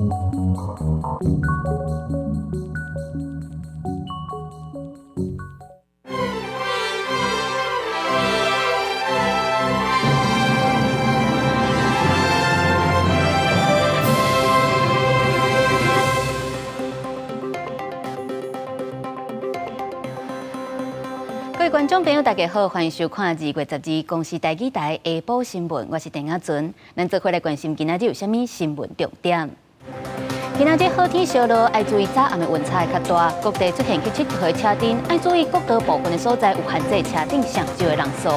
各位观众朋友，大家好，欢迎收看2月12日公视台语台下晡新闻，我是陈雅纯。咱做伙来关心今仔日有啥物新闻重点。今仔日好天烧落，爱注意早暗的温差会较大，各地出现去佚佗的车阵，爱注意国道部分的所在有限制车顶上少的人数。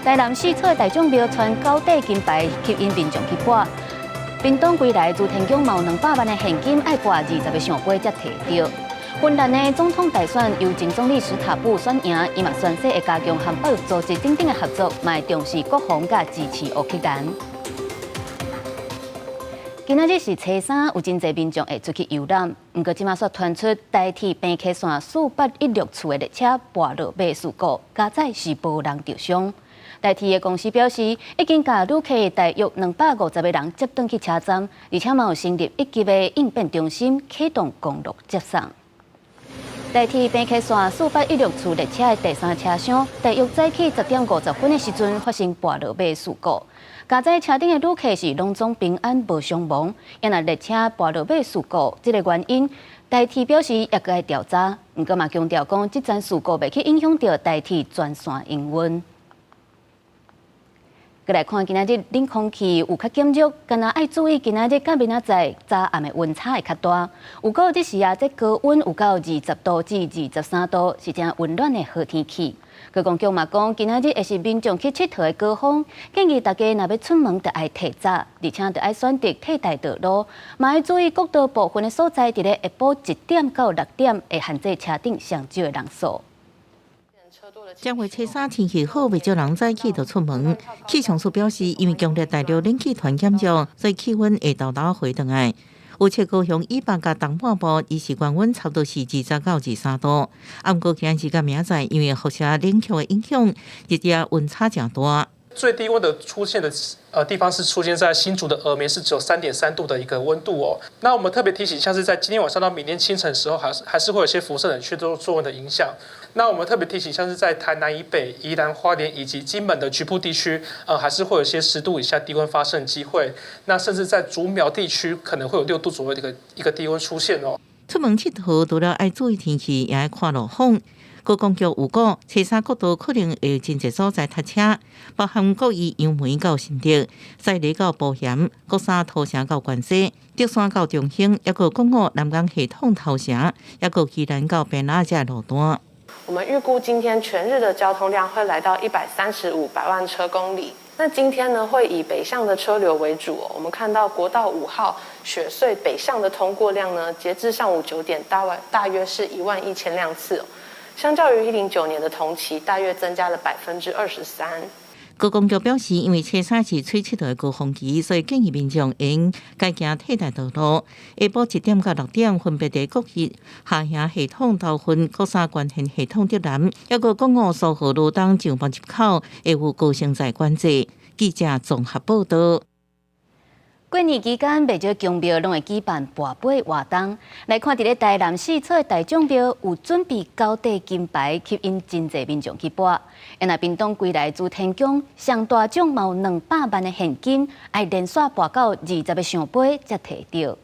台南市草的大众庙传高底金牌吸引民众去拔。屏东归来朱天宫嘛有200万的现金，爱拔20个上杯才摕到。芬兰的总统大选由前总理史塔布选赢，伊嘛宣誓会加强和保育组织等等的合作，嘛会重视国防甲支持乌克兰。今仔日是初三，有真侪民众会出去游览，不过即马却传出台铁平溪线4816处的列车跋落马事故，加载是无人受伤。台铁的公司表示，已经甲旅客大约250个人接转去车站，而且嘛有成立1级的应变中心，启动公路接送。台铁平溪线4816处列车的第3车厢，大约早起10点50分的时阵发生跋落马事故。加载车顶的旅客是拢总平安无伤亡。因为列车跋落马事故，这个原因，台铁表示也该调查。不过嘛强调讲，这件事故袂去影响到台铁全线营运。再来看今仔日冷空气有较减弱，干那爱注意今仔日甲明仔载早暗的温差会较大。有够这时啊，这高温有到20度至23度，是真温暖的好天气。高公局嘛讲，今仔日会是民众去佚佗的高峰，建议大家若要出门，就爱提早，而且就爱选择替代道路，嘛要注意国道部分的所在，伫咧下晡1点到6点会限制车顶上少的人数。将会初三天气好，未少人早起就出门。气象署表示，因为强烈大陆冷气团减弱，所以气温会豆豆回转来。有切高雄以北甲东半部，伊时高温差不多是20到23度。暗过今日甲明仔载，因为辐射冷却的影响，日夜温差较大。最低温的出现的地方是出现在新竹的峨眉，是只有3.3度的一个温度哦。那我们特别提醒，像是在今天晚上到明天清晨的时候，还是会有一些辐射冷却作用的影响。那我们特别提醒，像是在台南以北、宜兰花莲以及金门的局部地区，还是会有一些10度以下低温发生的机会。那甚至在竹苗地区，可能会有6度左右的一个低温出现哦。出门佚佗，除了爱注意天气，也爱看路况。高公局有讲，初三国道可能会有真侪所在塞车，包含国一杨梅到新竹、西里到保险、国三头城到关西、竹山到中兴，也有公路南港系统头城，也有宜兰到平哪这路段。我们预估今天全日的交通量会来到135百万车公里。那今天呢，会以北向的车流为主哦。我们看到国道5号雪隧北向的通过量呢，截至上午9点，大约是11000辆次哦。相较于109年的同期，大约增加了23%。高公局表示，因为初三是吹7度的高峰期，所以建议民众应该行替代道路。下晡1点到6点，分别在国一下行系统到分国三关线系统竹南，还有公路苏河路东上坡入口会有高乘载管制。记者综合报道。过年期间，不少宫庙拢会举办拔杯活动。来看，伫咧台南市草的大众庙有准备高底金牌，吸引真侪民众去拔。因为屏东归来朱天宫上大奖嘛有200万的现金，爱连续拔到20个上杯才摕到。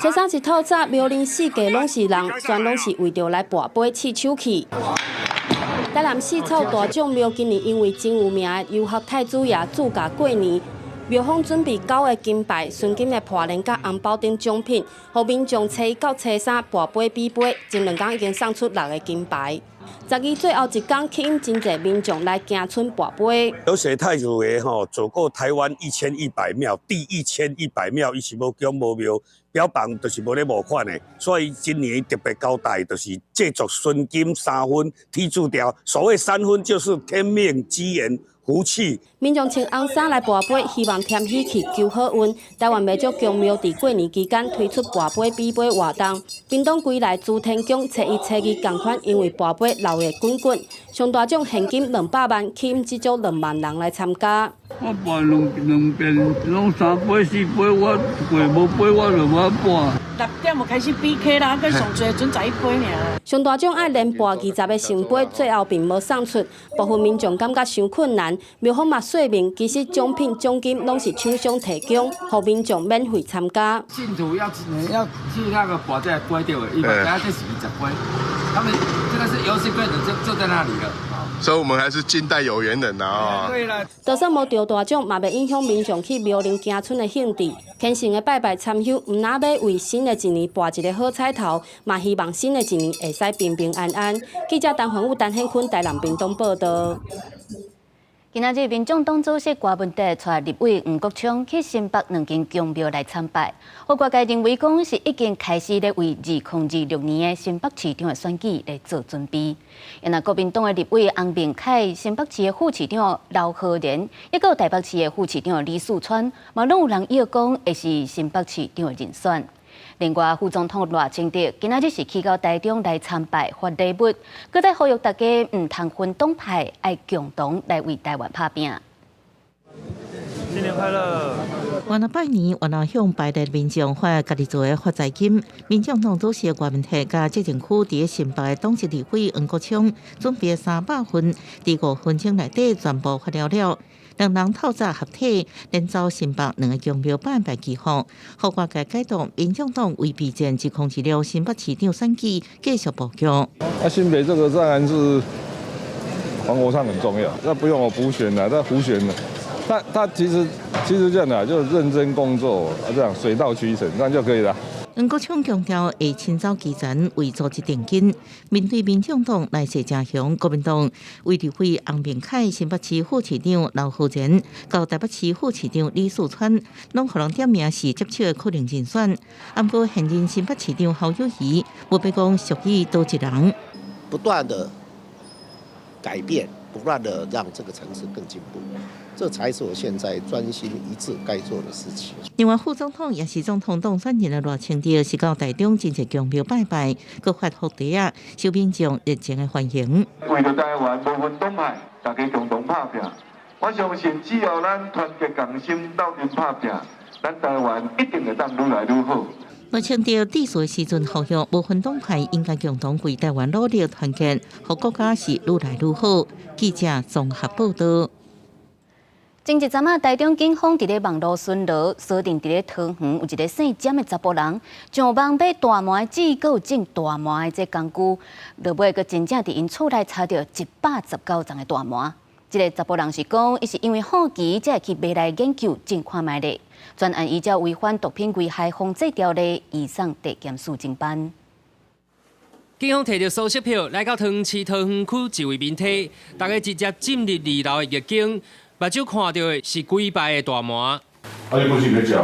初三一透早，庙内四界拢是人，全拢是为着来拔杯试手气。台南市草大众庙今年因为真有名的游学太子爷自驾过年。庙方准备9个金牌、纯金的破链甲红包等奖品，互民众初1到初3拔杯比杯，前2天已经送出6个金牌。12最后一天，吸引真侪民众来行村拔杯。有些太子爷走过台湾1100庙，第1100庙，伊是无宫无庙，标榜就是无咧募款的，所以今年特别交代，就是借助纯金3分踢注掉。所谓3分，就是天命、机缘。福气，民众穿红衫来拔杯，希望添喜气、求好运。台湾未少宫庙伫过年期间推出拔杯比杯活动。屏东归来朱天宫初1、初2同款，因为拔杯闹热滚滚，上大奖现金200万，吸引至少2万人来参加。我搬两遍，拢3杯4杯，我过无杯我就无搬。6点就开始比 K 啦，佮上最准11杯尔。上大奖爱连拔20个圣杯，最后并无送出，部分民众感觉伤困难。庙方嘛说明，其实奖品奖金拢是厂商提供，互民众免费参加。信徒要去那个拔这杯掉的，一般大家这是20杯，他们这个是游戏规则就在那里了。所以我们还是近代有缘人啊！对了，就算无得大奖，嘛袂影响民众去庙陵行村的兴致。虔诚的拜拜参香，唔哪要为新的一年拔一个好彩头，嘛希望新的一年会使平平安安。记者陈焕武、陈显坤台南屏东报道。今仔日，民众党主席郭文德带立委黄国昌去新北2间宫庙来参拜。各界认为讲是已经开始咧为2026年的新北市长的选举来做准备。因为国民党的立委洪明凯、新北市的副市长刘和莲，也有台北市的副市长李树川，嘛拢有人约讲会是新北市长的人选。另外，副总统赖清德今仔日是去到台中来参拜发礼物，佮在呼吁大家唔通分党派，爱共同来为台湾打拼。新年快乐！原来拜年，原来向拜的民众发家己做的发财金。民众党主席郭文泰甲执政区伫新北的党籍立委黄国昌准备300份，伫5分钟内底全部发了。两人透早合体，连走新北2个宫庙拜拜祈福，互外界解读民众党为避战106新北市长选举继续布局。新北这个当然是黄国昌很重要，那不用我补选了，那胡选了。他其实这样的，就认真工作，这样水到渠成，这样就可以了。黄国昌强调会亲走基层，为组织定金。面对民众党赖谢家雄、国民党为立委洪明凯、新北市副市长刘浩然，到台北市副市长李树川，拢互人点名是接手的可能人选。不过现任新北市长侯友宜，无必讲属于多一人。不断的改变，不断的让这个城市更进步。这才是我现在专心一致该做的事情。另外，副总统也是总统当选人的赖清德是到台中真济宫庙拜拜，佮发福袋啊，受民众热情的欢迎。为了台湾无分党派，大家共同打拼。我相信只要咱团结共心，斗阵打拼，咱台湾一定会当愈来愈好。赖清德致辞时阵呼吁无分党派应该共同为台湾努力团结，互国家是愈来愈好。记者综合报道。前一阵台中警方伫咧网络巡逻，锁定伫咧桃园有一个姓詹的查甫人，上网买大麻纸，佮有种大麻的这工具，落尾佮真正伫因厝内查到119丛的大麻。这个查甫人是讲，伊是因为好奇，才会去买来研究种看卖咧。专案依照违反毒品危害防制条例，移送地检署侦办。警方摕到搜索票，来到桃园市桃园区一位民体，大家直接进入2楼的狱警。目睭看到的是几排的大麻。你不是要吃？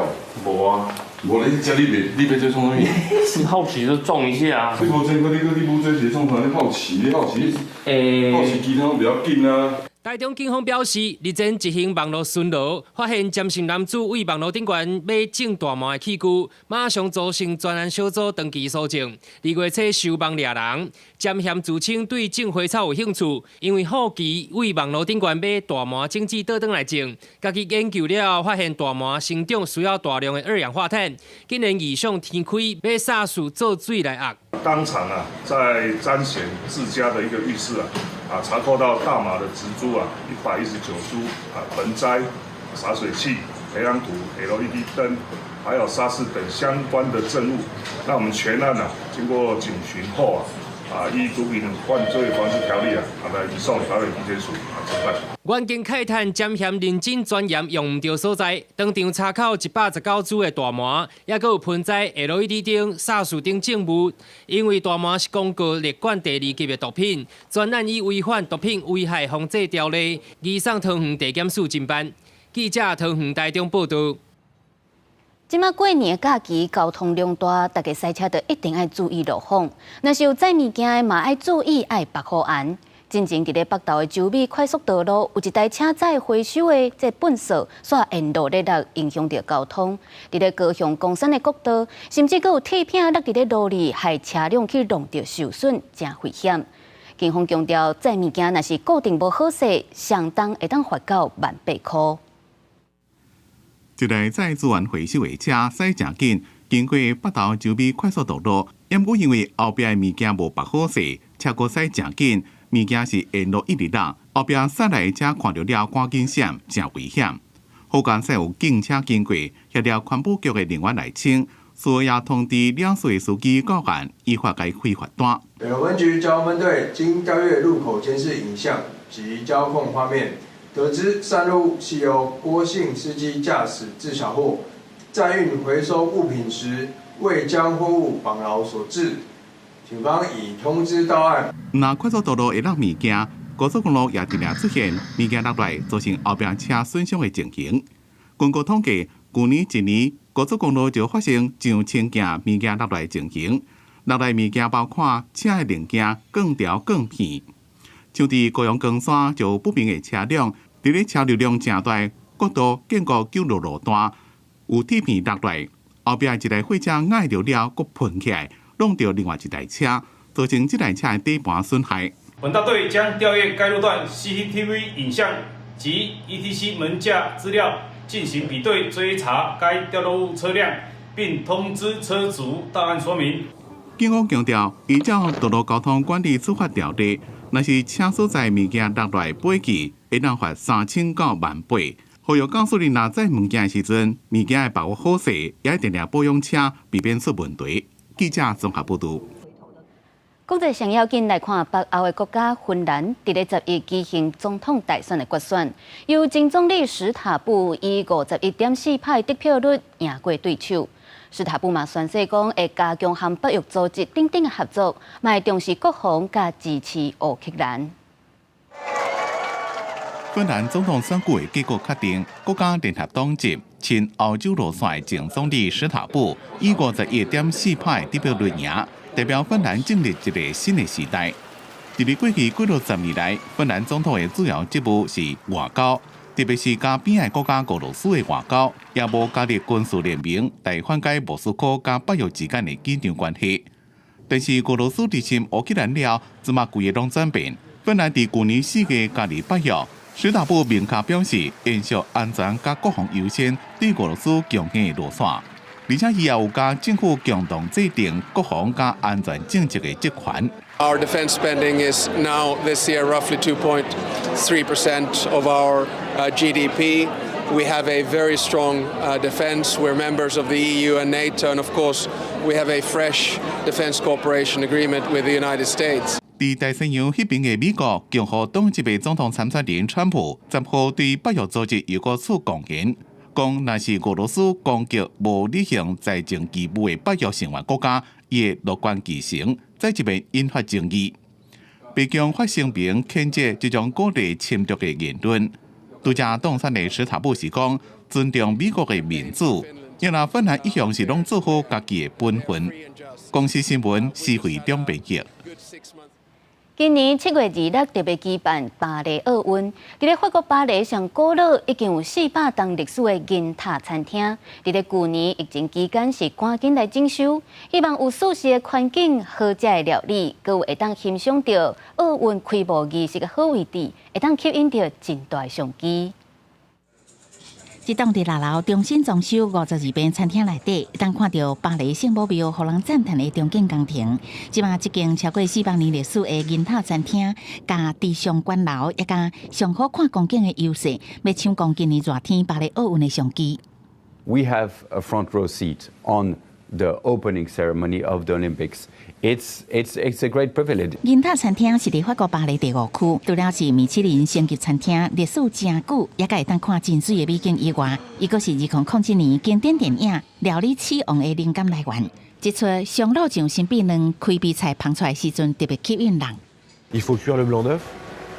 无啊，无你吃你别做创啥物？是好奇就撞一下啊！你无真，你无真是创啥？你好奇，好奇其他不要紧啊。台中警方表示，日前执行网络巡逻，发现詹姓男子为网络顶悬买种大麻的器具，马上组成专案小组登记搜证。2月初收网2人，詹嫌自称对种花草有兴趣，因为好奇为网络顶悬买大麻种子倒转来种，家己研究了后发现大麻生长需要大量的2氧化碳，竟然异想天开买砂树做水来压。当场在詹贤自家的一个浴室查扣到大麻的植株119株盆栽、洒水器、培养土、LED 灯，还有沙士等相关的证物。那我们全案经过警询后依毒品犯罪防治条例来移送台北地检署侦办。原警慨叹詹嫌认真钻研用唔到所在，当场查扣119株的大麻，也佮有盆栽、LED 灯、砂树等证物。因为大麻是公告列管第2级的毒品，专案以违反毒品危害防制条例，移送桃园地检署侦办。记者桃园台中报道。即马过年假期交通量大，大家塞车就一定要注意路况。若是有载物件的嘛，爱注意爱绑好安。进前伫咧北投的洲美快速道路，有一台车载回收的这粪扫煞沿路咧落，影响到交通。伫咧高雄公山的国道，甚至佫有铁片落伫咧路里，害车辆去弄到受损，真危险。警方强调，载物件若是固定无好势，上当会当罚到1,800块。一台载资源回收的车驶正紧，经过北投洲美快速道路，因过因为后壁的物件无绑好势，车过驶正紧，物件是沿路一直落，后壁驶来的车看到了赶紧闪，真危险。好干驶有警车经过，协调环保局的人员来清，事后也通知两岁司机告案，依法该开罚单。北投分局交通分队经调阅路口监视影像及监控画面，得知上路是由郭姓司机驾驶自小货载运回收物品时未将货物绑牢所致，警方已通知到案。那快速道路会落物件，高速公路也尽量出现物件落来，造成后边车损伤的情形。根据统计，去年一年高速公路就发生上千件物件落来的情形。落来物件包括车的零件、钢条、钢片。像伫高雄冈山就不明的车辆，伫咧车流量正大、国道建国9路路段有铁片落来，后壁一台货车碍着了，佫喷起来，弄到另外一台车，造成这台车的底盘损害。本大队将调阅该路段 CCTV 影像及 ETC 门架资料，进行比对追查该掉落物车辆，并通知车主到案说明。警方强调，依照道路交通管理处罚条例，若是车所在物件落来飞去，会当罚3000到18000。呼吁驾驶人若载物件的时阵，物件要把握好势，也一定要保养车，避免出问题。记者综合报道。国际上要紧来看北欧的国家芬兰，伫咧10月举行总统大选的决选，由前总理史塔布以51.4%得票率赢过对手。史塔布嘛宣誓讲会加强和北约组织等等的合作，嘛会重视国防甲支持乌克兰。芬兰总统选举的结果确定，国家联合党籍亲欧洲路线的前总理史塔布以51.4%得票率赢，代表芬兰进入一个新的时代。伫过去几落10年来，芬兰总统的主要职务是外交，特别是甲边的国家俄罗斯的外交，也无加入军事联盟来缓解莫斯科甲北约之间的紧张关系。但是俄罗斯入侵乌克兰了，即马规个拢转变。芬兰伫去年4月加入北约，史塔布明确表示延续安全甲国防优先对俄罗斯强硬的路线，而且伊也有甲政府共同制定国防甲安全政策的职权。Our defense spending is now this year roughly 2.3% of our GDP. We have a very strong defense. We're members of the EU and NATO, and of course, we have a fresh defense cooperation agreement with the United States. 伫大西洋迄边的美国共和党籍的总统参选人川普10号对北约组织有个处公言，讲若是俄罗斯攻击无履行财政义务的北约成员国家，伊会乐观其成，再一遍引发争议。北京发声明谴责这种鼓励侵略的言论。拄则当选的史塔布是讲尊重美国的民主，因为芬兰一向是拢做好家己的本分。公司新闻施惠中编辑。今年7月26特别举办巴黎奥运，伫咧法国巴黎上古老已经有400年历史的银塔餐厅，伫咧去年疫情期间是赶紧来整修，希望有舒适的环境、好食的料理，佮有会当欣赏到奥运开幕仪式的好位置，会当吸引到真大相机。这栋伫6楼重新装修52间餐厅内底，当看到巴黎圣母庙，互人赞叹的中景工程。即马这间超过400年历史的银塔餐厅，加地上馆楼，也加上好看光景的优势，要抢攻今年热天巴黎奥运的相机。We have a front row seat on the opening ceremony of the Olympics. It's a great privilege. 银塔餐厅是伫法国巴黎第5区，除了是米其林星级餐厅，历史真久，也会当看真水的美景以外，伊阁是2007年经典电影《料理之王》的灵感来源。这出上老上新比卵开比菜捧出来时阵，特别吸引人。Il faut cuire le blanc d'œuf,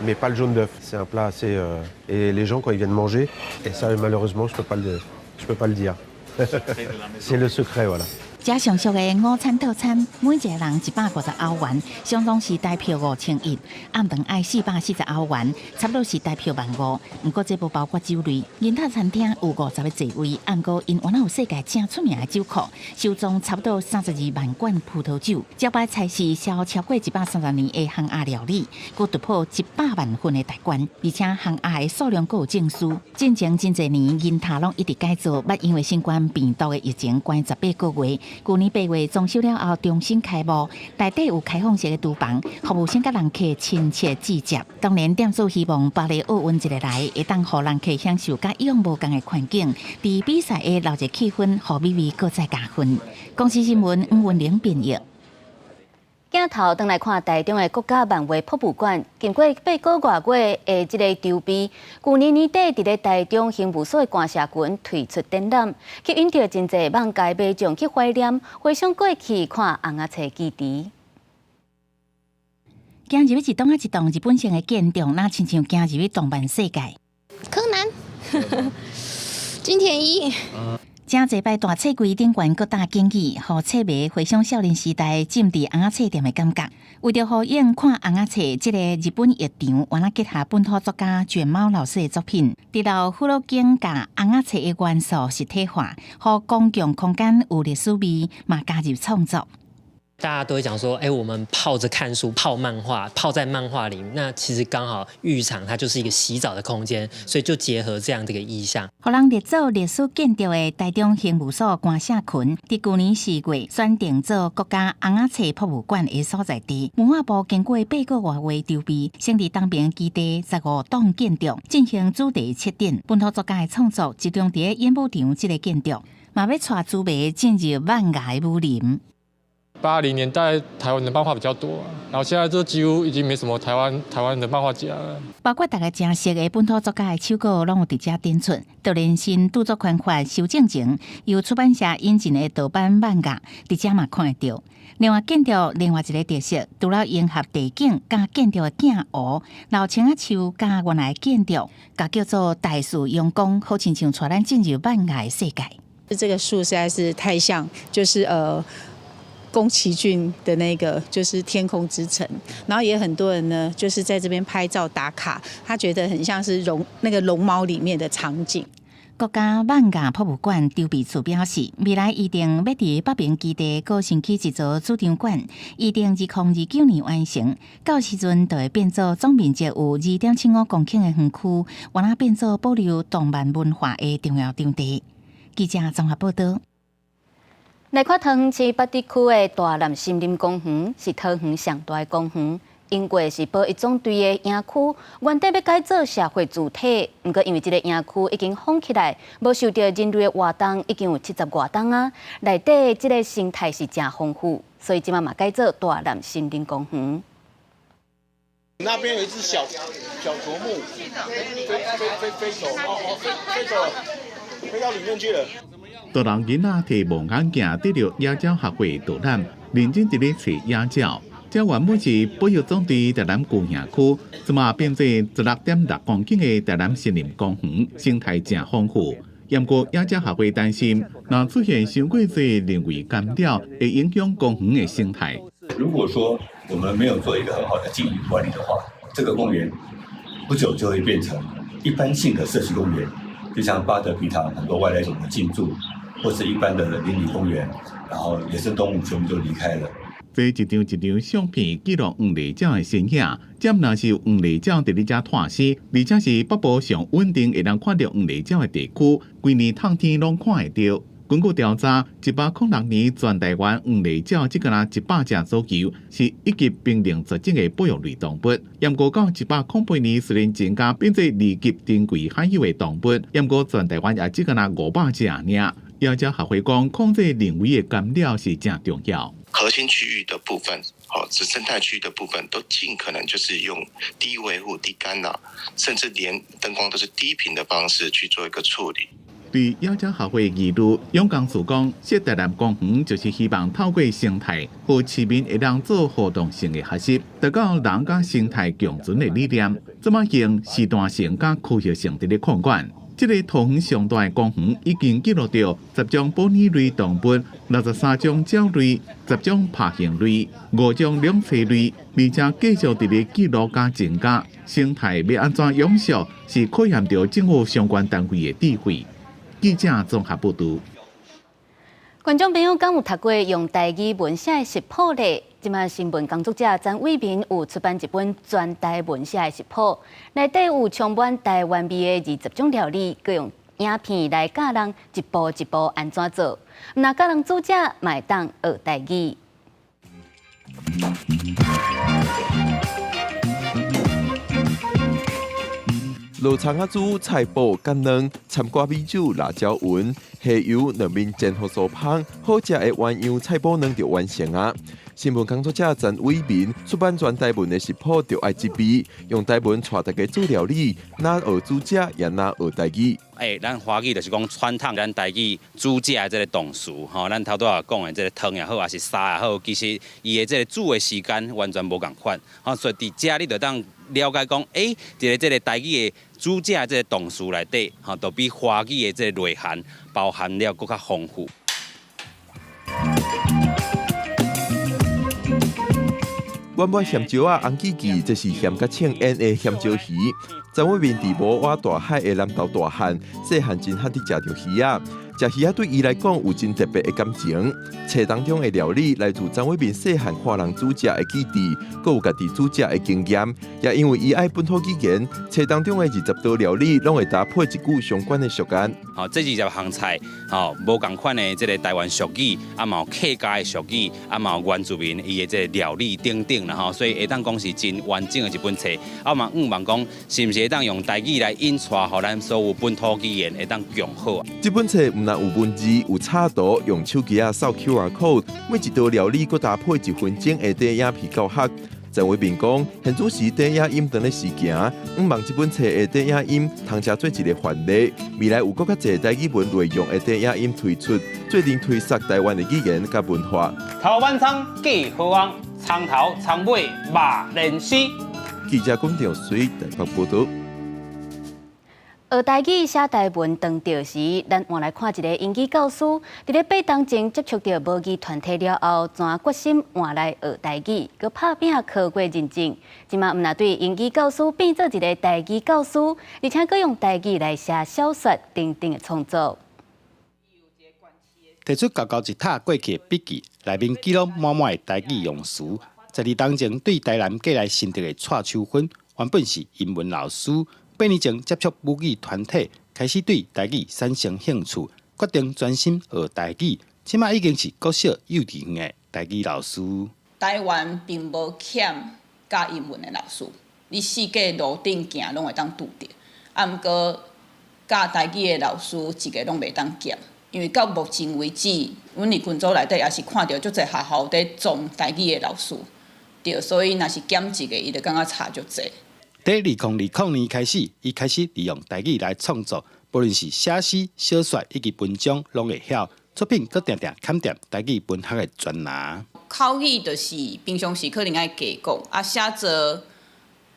mais pas le jaune d'œuf. C'est un plat assez et les gens quand ils viennent manger, et ça malheureusement je peux pas le dire. C'est le secret, voilà. 加上述的午餐套餐，每一个人$150，相当是台票5100，暗顿爱440澳元，差不多是台票15000。不过这不包括酒类，银塔餐厅有50个座位，按过因原来有世界正出名的酒库，收藏差不多32万罐葡萄酒。招牌菜是烧超过130年的烘鸭料理，佮突破100万份的大关，而且烘鸭的数量佮有证书。进前真侪年，银塔拢一直改造，捌因为新冠病毒的疫情关18个月。去年8月装修了后，重新开幕，内底有开放式的厨房，服务性甲人客亲切致接。当然，店主希望巴黎奥运一日来，会当互人客享受甲以往无同的环境，伫比赛的热热气氛，互美味搁再加分。公司新闻黄文玲编译。镜头转来看台中的国家万华博物馆，经过8个月的这个筹备，去年年底伫咧台中刑务所的观社群推出展览，吸引到真侪网界民众去怀念，回想过去看红鸭车基地。行入去一栋一栋日本式的建筑，那亲像行入去动漫世界。柯南，金田一。正侪摆大册柜顶悬各大景语，互册迷回想少年时代浸伫红鸭册店的感觉。为着呼应看红鸭册这个日本剧场，原来结合本土作家卷毛老师的作品，伫到富乐景甲红鸭册的元素实体化，互公共空间有历史味，嘛加入创作。大家都会讲说，我们泡着看书、泡漫画、泡在漫画里，那其实刚好浴场它就是一个洗澡的空间，所以就结合这样的一个意象。互人列做历史建筑的台中刑务所观社群，伫去年4月选定做国家红鸭册博物馆的所在地。文化部经过8个月筹备，先伫东边基地15栋建筑进行主题设定，本土作家的创作集中伫演武场这个建筑，嘛要带主迷进入万雅的武林。80年代台湾的漫画比较多，然后现在这几乎已经没什么台湾的漫画家了。包括大家正熟的本土作家的手稿，拢有伫遮展出。杜连新著作权法修正前，由出版社引进的盗版漫画，伫遮嘛看得到。另外建筑另外一个特色，除了融合地景加建筑的镜湖、老青仔树加原来建筑，甲叫做大树阳光，好亲像带咱进入漫画的世界。这个树实在是太像，就是宫崎骏的那个就是天空之城，然后也很多人呢就是在这边拍照打卡，他觉得很像是那个龙猫里面的场景。国家万雅博物馆筹备处表示，未来预定要伫北平基地高新起一座主场馆，预定2029年完成。到时阵就会变做总面积有2.75公顷的园区，原来变做保留动漫文化的重要场地。记者综合报道。来看桃园市北地区的大南森林公园是桃园上大的公园，因为是保育总队的营区，原底要改造社会主体，不过因为这个营区已经封起来，无受到人类的活动，已经有70外栋啊，内底这个生态是真丰富，所以今嘛改造大南森林公园。那边有一只小啄木，飞走了，飞到里面去了。大人囡仔摕望远镜得到野鸟学会导览，认真伫咧找野鸟。这原本是保育总队台南旧园区，即马变做16.6公顷的台南森林公园，生态真丰富。不过野鸟学会担心，若出现伤过多人为干扰，会影响公园的生态。如果说我们没有做一个很好的经营管理的话，这个公园不久就会变成一般性的社区公园，就像巴德皮塘很多外来种的进驻。或是一般的邻里公园，然后野生动物全部就离开了。这一张一张相片记录黄鸝鸟的身影，这若是有黄鸝鸟伫咧遮脱丝，而且是北部上稳定会当看到黄鸝鸟的地区，规年透天拢看会到。根据调查，106年全台湾黄鸝鸟只有100只左右，是一级濒临绝种的保育类动物。不过到108年，虽然增加变做2级珍贵罕有的动物，不过全台湾也只有500只尔。野鸟学会讲，控制人为的干扰是真重要。核心区域的部分，生态区的部分，都尽可能就是用低维护、低干扰，甚至连灯光都是低频的方式去做一个处理。对野鸟学会议律永江树讲，设台南公园就是希望透过生态，和市民会当做互动性的学习，达到人甲生态共存的理念。这么行时段性甲科学性的控管。这个桃园上大的公园已经记录到10种保拟类动物、63种鸟类、10种爬行类、5种两栖类，而且继续伫咧记录加增加。生态要安怎永续，是考验到政府相关单位的智慧。记者综合报道。观众朋友，敢有读过用台语文写的食谱呢？即卖新闻工作者曾伟民有出版一本全台文写的食谱，内底有充满台湾味的20种料理，佮用影片来教人一步一步安怎做。那教人煮食，嘛会当学台语。罗葱仔煮菜脯干卵，参瓜米酒、辣椒云、虾油两面煎好酥香，好食的鸳鸯菜脯卵就完成啊！新闻工作者陈伟民出版全台文的食谱，就爱一味用台文带大家做料理，哪学煮食，也哪学台语。咱华语就是讲传统咱台语煮食的这个动词，吼，咱头拄仔讲的这个汤也好，还是沙也好，其实伊的这个煮的时间完全无共款，吼，所以伫遮你就当了解讲，这个台语的煮食这个动词内底，吼，都比华语的这个内涵包含了更较丰富。阮买咸椒啊，红记记，这是咸甲青烟的咸椒鱼。曾伟民伫无挖大海的南投大汉，细汉真罕伫食着鱼啊。食鱼啊，对伊来讲有真特别的感情。册当中的料理来自曾伟民细汉看人煮食的记忆，佮有家己煮食的经验。也因为伊爱本土语言，册当中的20道料理，拢会搭配一句相关的俗谚。这20项菜，无共款的这个台湾俗语，嘛有客家的俗语，嘛有原住民伊的这个料理等等啦，所以会当讲是真完整的一本册。嘛望讲是毋是会当用台语来引出，互咱所有本土语言会当共好。这本册唔但有文字，有插图，用手机啊扫 QR code， 每一道料理佮搭配1分钟的短影片教学。陈伟民讲，现主时短影音长咧时行，望这本册的短影音通车做一个范例，未来有更较侪台语文内容的短影音推出，最能推广台湾的语言甲文化。头晚仓记好王，仓头仓尾马连丝。记者龚兆水台北报道。学台语写台文当着时，咱换来看一个英语教师，伫咧8当前接触到母语团体了后，怎决心换来学台语，佮拍拼考过认证。即马毋但对英语教师变做一个台语教师，而且佮用台语来写小说等等的创作。提出厚厚一沓过去的笔记，内面记录满满的台语用词。12当前对台南过来新竹的蔡秋芬，原本是英文老师。8年前接触母语团体，开始对台语产生兴趣，决定专心学台语。即马已经是国小幼稚园的台语老师。台湾并无欠教英文的老师，你四界路顶行拢会当拄着。毋过教台语的老师一个拢袂当减，因为到目前为止，阮伫群组内底也是看到足侪学校在种台语的老师，对，所以若是减一个，伊就感觉差足侪。在2020年开始，伊开始利用台语来创作，不论是写诗、小说以及文章，拢会晓。作品佮定定砍定台语文学的专拿。口语就是平常时可能爱加讲，啊写作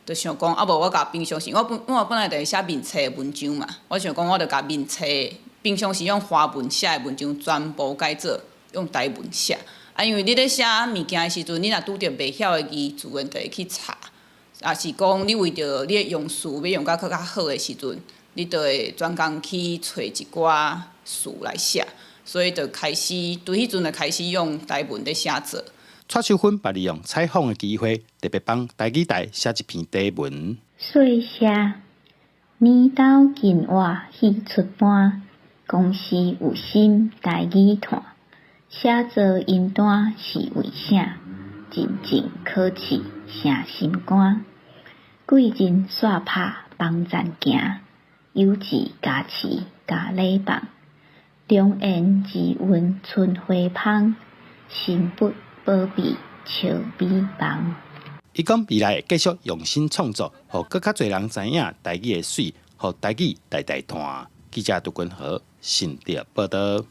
就想讲，啊无我甲平常时，我本来就是写面册的文章嘛，我想讲我就甲面册平常时用华文写的文章全部改做用台文写。啊，因为你咧写物件的时阵，你若拄着袂晓的字，自然就会去查。也是讲，你为着你的用词要用到较好的时阵，你就会专工去找一寡词来写，所以就开始对迄阵就开始用台文咧写作。蔡秋芬把利用采访的机会，特别帮台语台写一篇短文。细写，年斗近活喜出版，公司有心台语团，写作音单是为啥？真正可耻成心肝。贵人煞拍帮站行，有志加持加礼棒，良言自运春花芳，心不保庇笑美梦。伊讲未来会继续用心创作，互更较侪人知影台语的水，互台语代代传。记者杜君和新竹报道。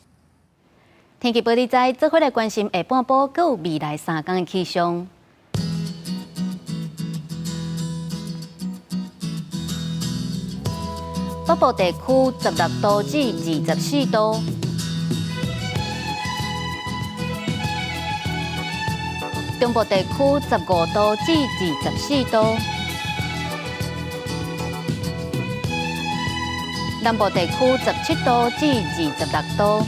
天气报道在做伙来关心下半部，佮有未来3天的气象。北部地区16度至24度。中部地区15度至24度，南部地区17度至26度，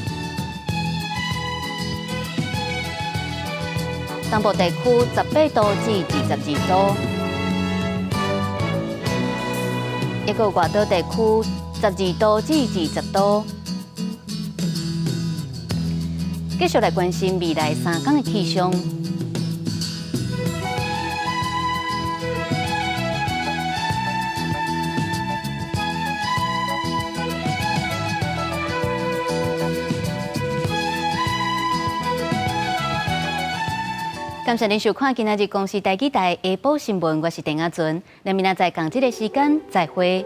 东部地区18度至22度，一个外岛地区12度至20度。继续来关心未来3天的气象。感谢您收看今仔日公视台记台下晡新闻，我是陈雅纯，咱明仔载同一个时间再会。